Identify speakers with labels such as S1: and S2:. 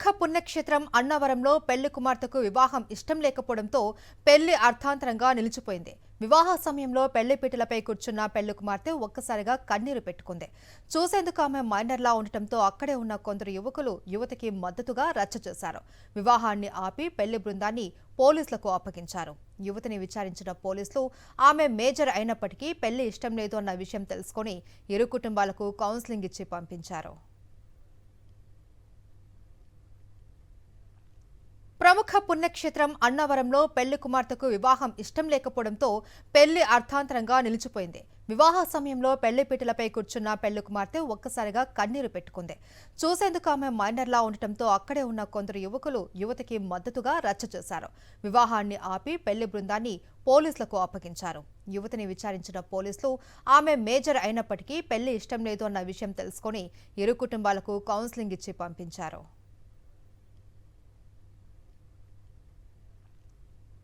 S1: ప్రముఖ పుణ్యక్షేత్రం అన్నవరంలో పెళ్లి కుమార్తెకు వివాహం ఇష్టం లేకపోవడంతో పెళ్లి అర్థాంతరంగా నిలిచిపోయింది. వివాహ సమయంలో పెళ్లిపీటలపై కూర్చున్న పెళ్లి కుమార్తె ఒక్కసారిగా కన్నీరు పెట్టుకుంది. చూసేందుకు ఆమె మైనర్లా ఉండటంతో అక్కడే ఉన్న కొందరు యువకులు యువతికి మద్దతుగా రచ్చ చేశారు. వివాహాన్ని ఆపి పెళ్లి బృందాన్ని పోలీసులకు అప్పగించారు. యువతిని విచారించిన పోలీసులు ఆమె మేజర్ అయినప్పటికీ పెళ్లి ఇష్టం లేదు అన్న విషయం తెలుసుకుని ఇరు కుటుంబాలకు కౌన్సిలింగ్ ఇచ్చి పంపించారు. ప్రముఖ పుణ్యక్షేత్రం అన్నవరంలో పెళ్లి కుమార్తెకు వివాహం ఇష్టం లేకపోవడంతో పెళ్లి అర్థాంతరంగా నిలిచిపోయింది. వివాహ సమయంలో పెళ్లిపీటలపై కూర్చున్న పెళ్లి కుమార్తె ఒక్కసారిగా కన్నీరు పెట్టుకుంది. చూసేందుకు ఆమె మైనర్లా ఉండటంతో అక్కడే ఉన్న కొందరు యువకులు యువతికి మద్దతుగా రచ్చ చేశారు. వివాహాన్ని ఆపి పెళ్లి బృందాన్ని పోలీసులకు అప్పగించారు. యువతిని విచారించిన పోలీసులు ఆమె మేజర్ అయినప్పటికీ పెళ్లి ఇష్టం లేదు అన్న విషయం తెలుసుకుని ఇరు కుటుంబాలకు కౌన్సిలింగ్ ఇచ్చి పంపించారు.